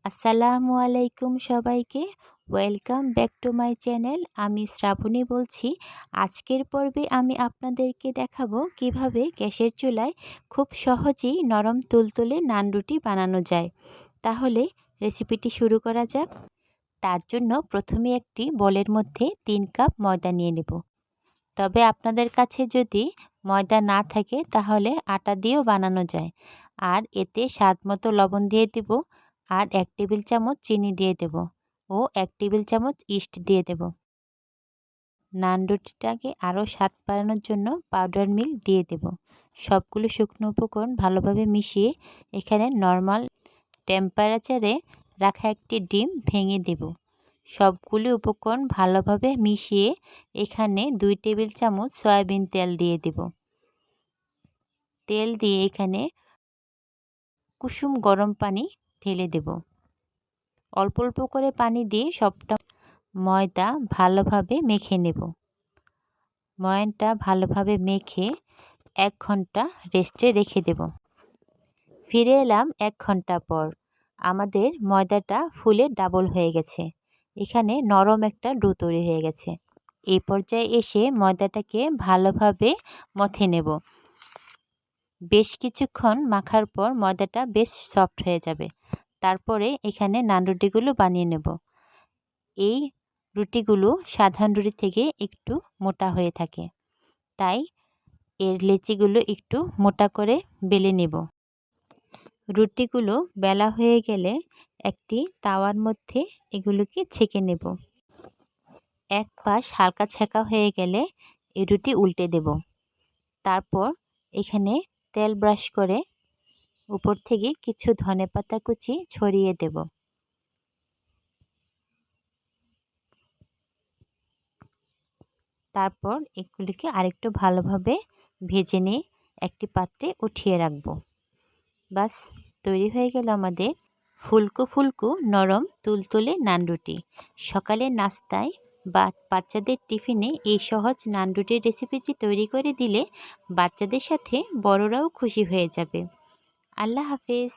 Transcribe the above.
আসসালামু আলাইকুম সবাইকে। Welcome back to my channel. আমি শ্রাবণী বলছি। আজকের পর্বে আমি আপনাদেরকে দেখাবো কিভাবে গ্যাসের চুলায় খুব সহজেই নরম তুলতুলে নান রুটি বানানো যায়। তাহলে রেসিপিটি শুরু করা যাক। তার জন্য প্রথমে একটি বলের মধ্যে 3 কাপ ময়দা নিয়ে নেব। তবে আপনাদের কাছে যদি ময়দা না থাকে তাহলে আটা দিয়েও বানানো যায়। আর এতে স্বাদমতো লবণ দিয়ে দেব, আর 1 টেবিল চামচ চিনি দিয়ে দেব ও 1 টেবিল চামচ ইস্ট দিয়ে দেব। নান রুটিটাকে আরও স্বাদ বাড়ানোর জন্য পাউডার মিল্ক দিয়ে দেব। সবগুলো শুকনো উপকরণ ভালোভাবে মিশিয়ে এখানে নর্মাল টেম্পারেচারে রাখা একটি ডিম ভেঙে দেব। সবগুলি উপকরণ ভালোভাবে মিশিয়ে এখানে 2 টেবিল চামচ সয়াবিন তেল দিয়ে দেব। তেল দিয়ে এখানে কুসুম গরম পানি ঢেলে দেব। অল্প অল্প করে পানি দিয়ে সবটা ময়দা ভালোভাবে মেখে নেব। ময়দাটা ভালোভাবে মেখে 1 ঘন্টা রেস্টে রেখে দেব। ফিরে এলাম 1 ঘন্টা পর। আমাদের ময়দাটা ফুলে ডাবল হয়ে গেছে। এখানে নরম একটা ডো তৈরি হয়ে গেছে। এই পর্যায়ে এসে ময়দাটাকে ভালোভাবে মথে নেব। বেশ কিছুক্ষণ মাখার পর ময়দাটা বেশ সফট হয়ে যাবে। তারপরে এখানে নান রুটিগুলো বানিয়ে নেব। এই রুটিগুলো সাধারণ রুটি থেকে একটু মোটা হয়ে থাকে, তাই এর লেচিগুলো একটু মোটা করে বেলে নেব। রুটিগুলো বেলা হয়ে গেলে একটি তাওয়ার মধ্যে এগুলোকে ছেঁকে নেব। এক পাশ হালকা ছেঁকা হয়ে গেলে এই রুটি উল্টে দেব। তারপর এখানে তেল ব্রাশ করে উপর থেকে কিছু ধনেপাতা কুচি ছড়িয়ে দেব। তারপর এগুলিকে আরেকটু ভালোভাবে ভেজে নিয়ে একটি পাত্রে উঠিয়ে রাখব। বাস, তৈরি হয়ে গেল আমাদের ফুলকো ফুলকো নরম তুলতুলে নান রুটি। সকালের নাস্তায় বা বাচ্চাদের টিফিনে এই সহজ নান রুটির রেসিপিটি তৈরি করে দিলে বাচ্চাদের সাথে বড়রাও খুশি হয়ে যাবে। আল্লাহ হাফেজ।